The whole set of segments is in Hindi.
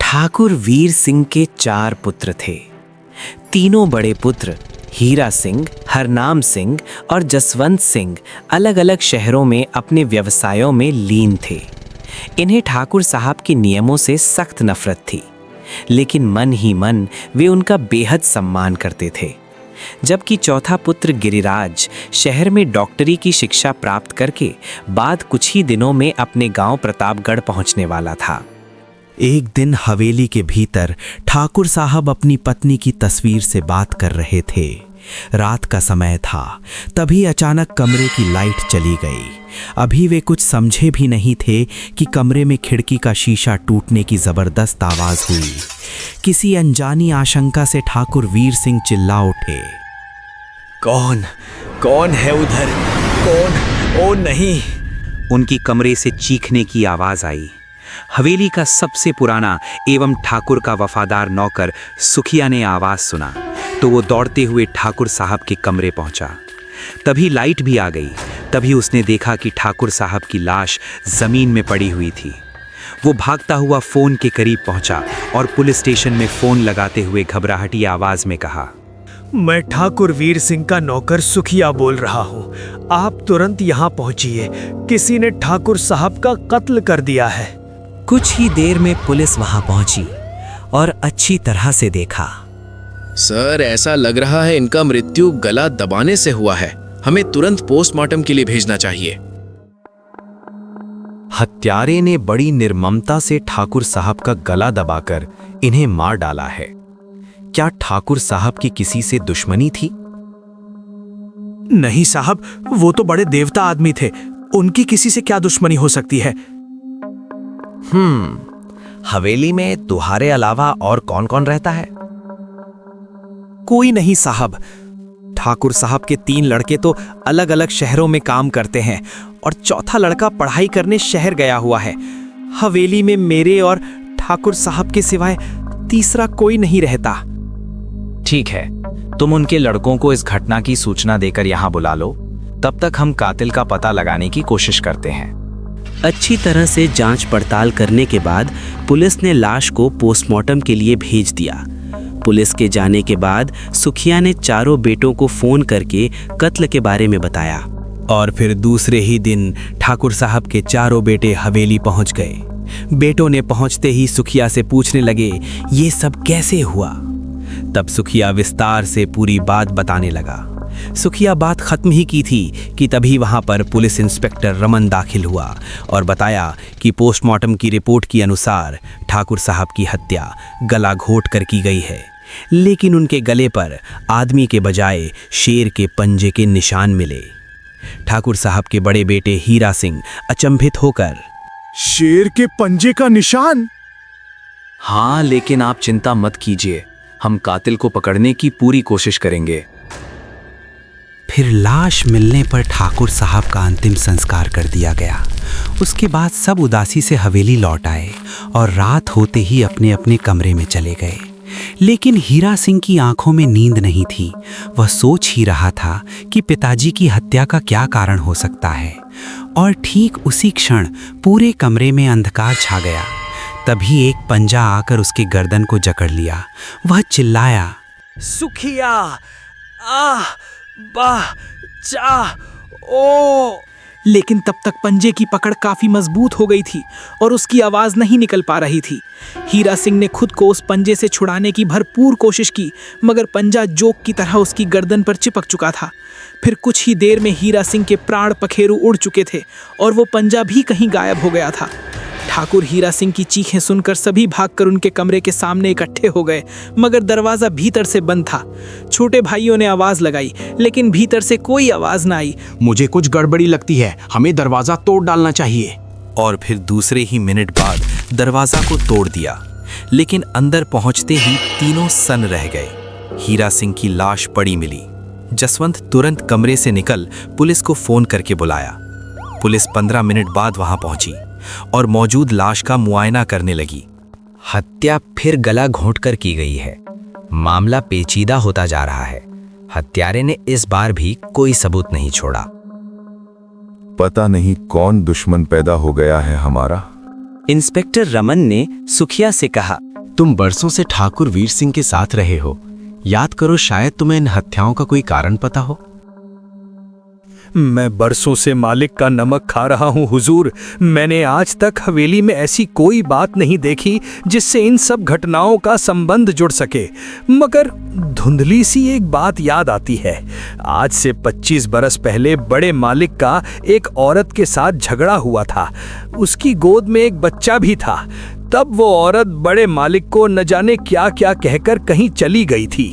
ठाकुर वीर सिंह के 4 पुत्र थे। तीनों बड़े पुत्र हीरा सिंह, हरनाम सिंह और जसवंत सिंह अलग अलग शहरों में अपने व्यवसायों में लीन थे। इन्हें ठाकुर साहब के नियमों से सख्त नफरत थी, लेकिन मन ही मन वे उनका बेहद सम्मान करते थे। जबकि चौथा पुत्र गिरिराज शहर में डॉक्टरी की शिक्षा प्राप्त करके बाद कुछ ही दिनों में अपने गांव प्रतापगढ़ पहुंचने वाला था। एक दिन हवेली के भीतर ठाकुर साहब अपनी पत्नी की तस्वीर से बात कर रहे थे। रात का समय था, तभी अचानक कमरे की लाइट चली गई। अभी वे कुछ समझे भी नहीं थे कि कमरे में खिड़की का शीशा टूटने की जबरदस्त आवाज हुई। किसी अनजानी आशंका से ठाकुर वीर सिंह चिल्ला उठे, कौन कौन है उधर? कौन? ओ नहीं! उनकी कमरे से चीखने की आवाज आई। हवेली का सबसे पुराना एवं ठाकुर का वफादार नौकर सुखिया ने आवाज सुना तो वो दौड़ते हुए ठाकुर साहब के कमरे पहुंचा। तभी लाइट भी आ गई। तभी उसने देखा कि ठाकुर साहब की लाश जमीन में पड़ी हुई थी। वो भागता हुआ फोन के करीब पहुंचा और पुलिस स्टेशन में फोन लगाते हुए घबराहटी आवाज में कहा, मैं ठाकुर वीर सिंह का नौकर सुखिया बोल रहा हूँ। आप तुरंत यहाँ पहुँचिए। किसी ने ठाकुर साहब का कत्ल कर दिया है। कुछ ही देर में पुलिस वहां पहुंची और अच्छी तरह से देखा। सर, ऐसा लग रहा है इनका मृत्यु गला दबाने से हुआ है। हमें तुरंत पोस्टमार्टम के लिए भेजना चाहिए। हत्यारे ने बड़ी निर्ममता से ठाकुर साहब का गला दबाकर इन्हें मार डाला है। क्या ठाकुर साहब की किसी से दुश्मनी थी? नहीं साहब, वो तो बड़े देवता आदमी थे। उनकी किसी से क्या दुश्मनी हो सकती है? हवेली में तुम्हारे अलावा और कौन कौन रहता है? कोई नहीं साहब। ठाकुर साहब के 3 लड़के तो अलग अलग शहरों में काम करते हैं और चौथा लड़का पढ़ाई करने शहर गया हुआ है। हवेली में मेरे और ठाकुर साहब के सिवाय तीसरा कोई नहीं रहता। ठीक है, तुम उनके लड़कों को इस घटना की सूचना देकर यहाँ बुला लो। तब तक हम कातिल का पता लगाने की कोशिश करते हैं। अच्छी तरह से जांच पड़ताल करने के बाद पुलिस ने लाश को पोस्टमार्टम के लिए भेज दिया। पुलिस के जाने के बाद सुखिया ने चारों बेटों को फोन करके कत्ल के बारे में बताया। और फिर दूसरे ही दिन ठाकुर साहब के चारों बेटे हवेली पहुंच गए। बेटों ने पहुंचते ही सुखिया से पूछने लगे, ये सब कैसे हुआ? तब सुखिया विस्तार से पूरी बात बताने लगा। सुखिया बात खत्म ही की थी कि तभी वहां पर पुलिस इंस्पेक्टर रमन दाखिल हुआ और बताया कि पोस्टमार्टम की रिपोर्ट के अनुसार ठाकुर साहब की हत्या गला घोट कर की गई है, लेकिन उनके गले पर आदमी के बजाय शेर के पंजे के निशान मिले। ठाकुर साहब के बड़े बेटे हीरा सिंह अचंभित होकर, शेर के पंजे का निशान? हाँ, लेकिन आप चिंता मत कीजिए, हम कातिल को पकड़ने की पूरी कोशिश करेंगे। फिर लाश मिलने पर ठाकुर साहब का अंतिम संस्कार कर दिया गया। उसके बाद सब उदासी से हवेली लौट आए और रात होते ही अपने अपने कमरे में चले गए। लेकिन हीरा सिंह की आंखों में नींद नहीं थी। वह सोच ही रहा था कि पिताजी की हत्या का क्या कारण हो सकता है। और ठीक उसी क्षण पूरे कमरे में अंधकार छा गया। तभी एक पंजा आकर उसके गर्दन को जकड़ लिया। वह चिल्लाया, सुखिया! ओ! लेकिन तब तक पंजे की पकड़ काफी मजबूत हो गई थी और उसकी आवाज नहीं निकल पा रही थी। हीरा सिंह ने खुद को उस पंजे से छुड़ाने की भरपूर कोशिश की, मगर पंजा जोक की तरह उसकी गर्दन पर चिपक चुका था। फिर कुछ ही देर में हीरा सिंह के प्राण पखेरु उड़ चुके थे और वो पंजा भी कहीं गायब हो गया था। ठाकुर हीरा सिंह की चीखें सुनकर सभी भागकर उनके कमरे के सामने इकट्ठे हो गए, मगर दरवाजा भीतर से बंद था। छोटे भाइयों ने आवाज लगाई, लेकिन भीतर से कोई आवाज न आई। मुझे कुछ गड़बड़ी लगती है, हमें दरवाजा तोड़ डालना चाहिए। और फिर दूसरे ही मिनट बाद दरवाजा को तोड़ दिया, लेकिन अंदर पहुंचते ही तीनों सन्न रह गए। हीरा सिंह की लाश पड़ी मिली। जसवंत तुरंत कमरे से निकल पुलिस को फोन करके बुलाया। पुलिस 15 मिनट बाद वहां पहुंची और मौजूद लाश का मुआयना करने लगी। हत्या फिर गला घोंटकर की गई है। मामला पेचीदा होता जा रहा है। हत्यारे ने इस बार भी कोई सबूत नहीं छोड़ा। पता नहीं कौन दुश्मन पैदा हो गया है हमारा। इंस्पेक्टर रमन ने सुखिया से कहा, तुम बरसों से ठाकुर वीर सिंह के साथ रहे हो। याद करो, शायद तुम्हें इन हत्याओं का कोई कारण पता हो। मैं बरसों से मालिक का नमक खा रहा हूँ हुजूर। मैंने आज तक हवेली में ऐसी कोई बात नहीं देखी जिससे इन सब घटनाओं का संबंध जुड़ सके, मगर धुंधली सी एक बात याद आती है। आज से 25 बरस पहले बड़े मालिक का एक औरत के साथ झगड़ा हुआ था। उसकी गोद में एक बच्चा भी था। तब वो औरत बड़े मालिक को न जाने क्या क्या कहकर कहीं चली गई थी।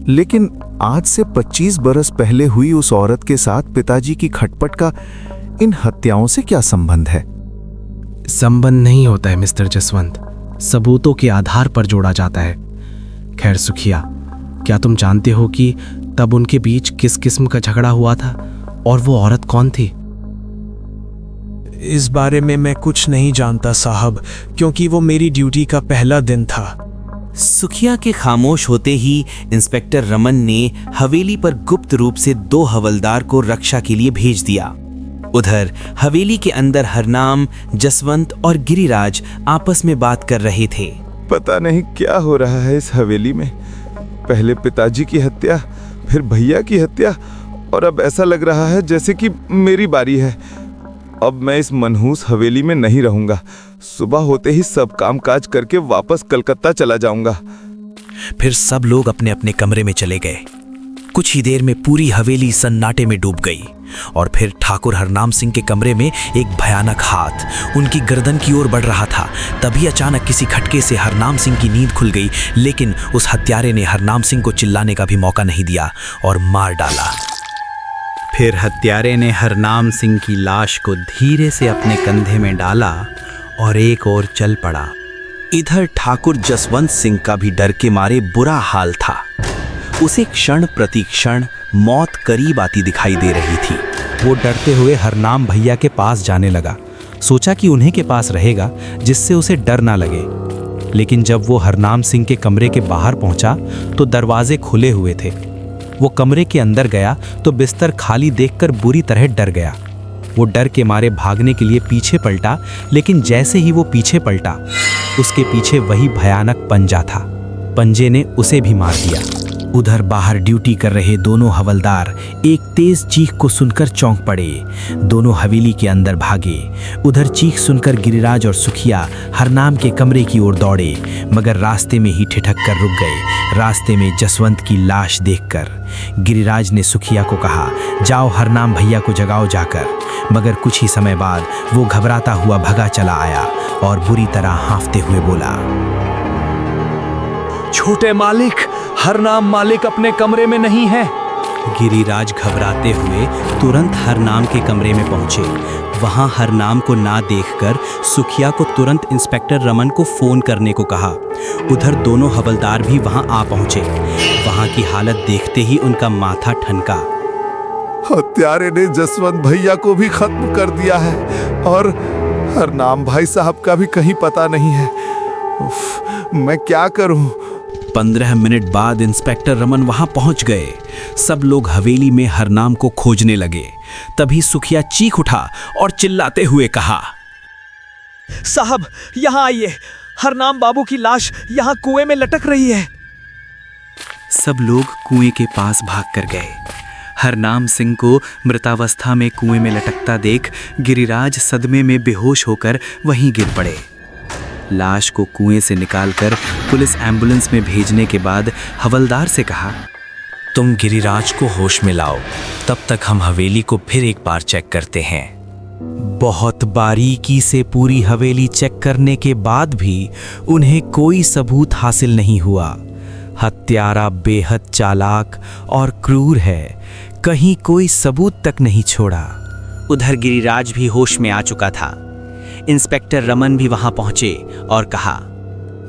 लेकिन आज से 25 बरस पहले हुई उस औरत के साथ पिताजी की खटपट का इन हत्याओं से क्या संबंध है? संबंध नहीं होता है मिस्टर जसवंत, सबूतों के आधार पर जोड़ा जाता है। खैर सुखिया, क्या तुम जानते हो कि तब उनके बीच किस किस्म का झगड़ा हुआ था और वो औरत कौन थी? इस बारे में मैं कुछ नहीं जानता साहब, क्योंकि वो मेरी ड्यूटी का पहला दिन था। सुखिया के खामोश होते ही इंस्पेक्टर रमन ने हवेली पर गुप्त रूप से 2 हवलदार को रक्षा के लिए भेज दिया। उधर हवेली के अंदर हरनाम, जसवंत और गिरिराज आपस में बात कर रहे थे। पता नहीं क्या हो रहा है इस हवेली में। पहले पिताजी की हत्या, फिर भैया की हत्या, और अब ऐसा लग रहा है जैसे कि मेरी बारी है। अब मैं इस मनहूस हवेली में नहीं रहूंगा। सुबह होते ही सब काम काज करके वापस कलकत्ता चला जाऊंगा। फिर सब लोग अपने अपने कमरे में चले गए। कुछ ही देर में पूरी हवेली सन्नाटे में डूब गई और फिर ठाकुर हरनाम सिंह के कमरे में एक भयानक हाथ उनकी गर्दन की ओर बढ़ रहा था। तभी अचानक किसी खटके से हरनाम सिंह की नींद खुल गई, लेकिन उस हत्यारे ने हरनाम सिंह को चिल्लाने का भी मौका नहीं दिया और मार डाला। फिर हत्यारे ने हरनाम सिंह की लाश को धीरे से अपने कंधे में डाला और एक ओर चल पड़ा। इधर ठाकुर जसवंत सिंह का भी डर के मारे बुरा हाल था। उसे क्षण प्रति क्षण मौत करीब आती दिखाई दे रही थी। वो डरते हुए हरनाम भैया के पास जाने लगा। सोचा कि उन्हीं के पास रहेगा जिससे उसे डर ना लगे। लेकिन जब वो हरनाम सिंह के कमरे के बाहर पहुंचा तो दरवाजे खुले हुए थे। वो कमरे के अंदर गया तो बिस्तर खाली देखकर बुरी तरह डर गया। वो डर के मारे भागने के लिए पीछे पलटा, लेकिन जैसे ही वो पीछे पलटा, उसके पीछे वही भयानक पंजा था। पंजे ने उसे भी मार दिया। उधर बाहर ड्यूटी कर रहे दोनों हवलदार एक तेज चीख को सुनकर चौंक पड़े। दोनों हवेली के अंदर भागे। उधर चीख सुनकर गिरिराज और सुखिया हरनाम के कमरे की ओर दौड़े, मगर रास्ते में ही ठिठक कर रुक गए। रास्ते में जसवंत की लाश देखकर गिरिराज ने सुखिया को कहा, जाओ हरनाम भैया को जगाओ जाकर। मगर कुछ ही समय बाद वो घबराता हुआ भगा चला आया और बुरी तरह हांफते हुए बोला, छोटे मालिक, हरनाम मालिक अपने कमरे में नहीं है। गिरिराज घबराते हुए तुरंत हरनाम के कमरे में पहुंचे। वहां हरनाम को ना देखकर सुखिया को तुरंत इंस्पेक्टर रमन को फोन करने को कहा। उधर दोनों हवलदार भी वहां आ पहुंचे। वहां की हालत देखते ही उनका माथा ठनका। हत्यारे ने जसवंत भैया को भी खत्म कर दिया है और हरनाम भाई साहब का भी कहीं पता नहीं है। उफ, मैं क्या करूं? 15 मिनट बाद इंस्पेक्टर रमन वहां पहुंच गए। सब लोग हवेली में हरनाम को खोजने लगे। तभी सुखिया चीख उठा और चिल्लाते हुए कहा, साहब यहाँ आइए, हरनाम बाबू की लाश यहाँ कुएं में लटक रही है। सब लोग कुएं के पास भाग कर गए। हरनाम सिंह को मृतावस्था में कुएं में लटकता देख गिरिराज सदमे में बेहोश होकर वहीं गिर पड़े। लाश को कुएं से निकालकर पुलिस एम्बुलेंस में भेजने के बाद हवलदार से कहा, तुम गिरिराज को होश में लाओ, तब तक हम हवेली को फिर एक बार चेक करते हैं। बहुत बारीकी से पूरी हवेली चेक करने के बाद भी उन्हें कोई सबूत हासिल नहीं हुआ। हत्यारा बेहद चालाक और क्रूर है, कहीं कोई सबूत तक नहीं छोड़ा। उधर गिरिराज भी होश में आ चुका था। इंस्पेक्टर रमन भी वहां पहुंचे और कहा,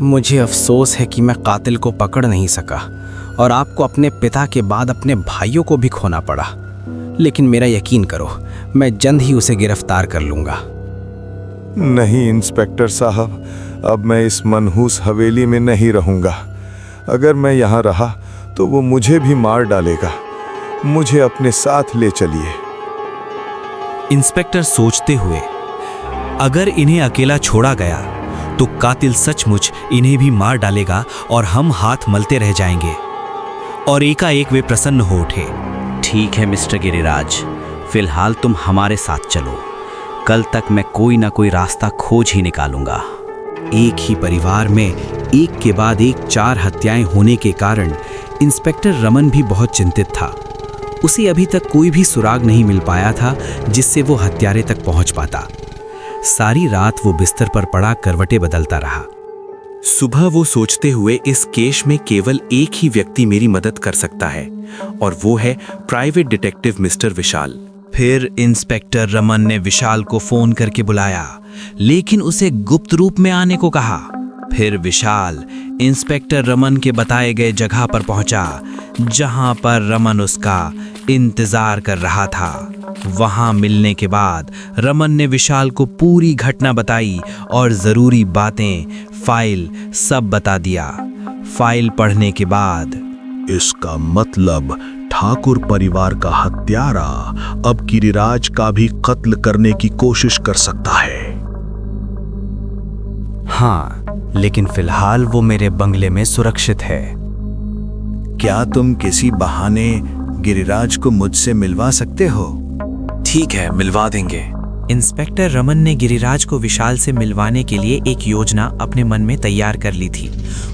मुझे अफसोस है कि मैं कातिल को पकड़ नहीं सका और आपको अपने पिता के बाद अपने भाइयों को भी खोना पड़ा। लेकिन मेरा यकीन करो, मैं जल्द ही उसे गिरफ्तार कर लूंगा। नहीं इंस्पेक्टर साहब, अब मैं इस मनहूस हवेली में नहीं रहूंगा। अगर मैं यहाँ रहा तो वो मुझे भी मार डालेगा। मुझे अपने साथ ले चलिए। इंस्पेक्टर सोचते हुए, अगर इन्हें अकेला छोड़ा गया तो कातिल सचमुच इन्हें भी मार डालेगा और हम हाथ मलते रह जाएंगे। और एकाएक वे प्रसन्न हो उठे। ठीक है मिस्टर गिरिराज, फिलहाल तुम हमारे साथ चलो। कल तक मैं कोई ना कोई रास्ता खोज ही निकालूंगा। एक ही परिवार में एक के बाद एक 4 हत्याएं होने के कारण इंस्पेक्टर रमन भी बहुत चिंतित था। उसे अभी तक कोई भी सुराग नहीं मिल पाया था जिससे वो हत्यारे तक पहुंच पाता। सारी रात वो बिस्तर पर पड़ा करवटें बदलता रहा। सुबह वो सोचते हुए इस केस में केवल एक ही व्यक्ति मेरी मदद कर सकता है और वो है प्राइवेट डिटेक्टिव मिस्टर विशाल। फिर इंस्पेक्टर रमन ने विशाल को फोन करके बुलाया, लेकिन उसे गुप्त रूप में आने को कहा। फिर विशाल इंस्पेक्टर रमन के बताए गए जगह पर पहुंचा, जहां पर रमन उसका इंतजार कर रहा था। वहां मिलने के बाद रमन ने विशाल को पूरी घटना बताई और जरूरी बातें, फाइल सब बता दिया। फाइल पढ़ने के बाद इसका मतलब ठाकुर परिवार का हत्यारा अब गिरिराज का भी कत्ल करने की कोशिश कर सकता है। हाँ, लेकिन फिलहाल वो मेरे बंगले में सुरक्षित है। क्या तुम किसी बहाने गिरिराज को मुझसे मिलवा सकते हो? ठीक है, मिलवा देंगे। इंस्पेक्टर रमन ने गिरिराज को विशाल से मिलवाने के लिए एक योजना अपने मन में तैयार कर ली थी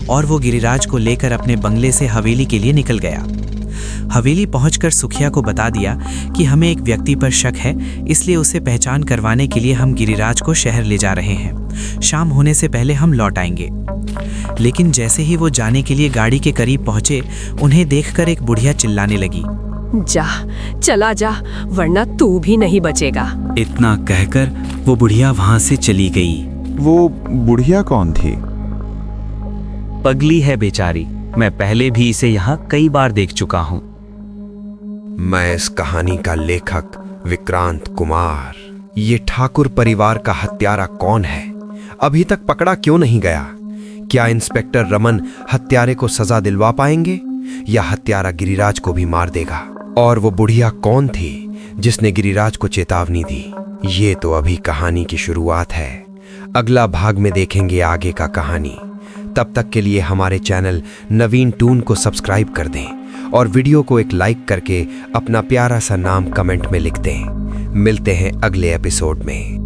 और वो गिरिराज को लेकर अपने बंगले से हवेली के लिए निकल गया। हवेली पहुंचकर सुखिया को बता दिया कि हमें एक व्यक्ति पर शक है, इसलिए उसे पहचान करवाने के लिए हम गिरिराज को शहर ले जा रहे हैं। शाम होने से पहले हम लौट आएंगे। लेकिन जैसे ही वो जाने के लिए गाड़ी के करीब पहुंचे, उन्हें देखकर एक बुढ़िया चिल्लाने लगी, जा, चला जा, वरना तू भी नहीं बचेगा। इतना कहकर वो बुढ़िया वहां से चली गई। वो बुढ़िया कौन थी? पगली है बेचारी, मैं पहले भी इसे यहाँ कई बार देख चुका हूँ। मैं इस कहानी का लेखक विक्रांत कुमार। ये ठाकुर परिवार का हत्यारा कौन है, अभी तक पकड़ा क्यों नहीं गया? क्या इंस्पेक्टर रमन हत्यारे को सजा दिलवा पाएंगे या हत्यारा गिरिराज को भी मार देगा? और वो बुढ़िया कौन थी जिसने गिरिराज को चेतावनी दी? ये तो अभी कहानी की शुरुआत है। अगला भाग में देखेंगे आगे का कहानी। तब तक के लिए हमारे चैनल नवीन टून को सब्सक्राइब कर दें और वीडियो को एक लाइक करके अपना प्यारा सा नाम कमेंट में लिख दें। मिलते हैं अगले एपिसोड में।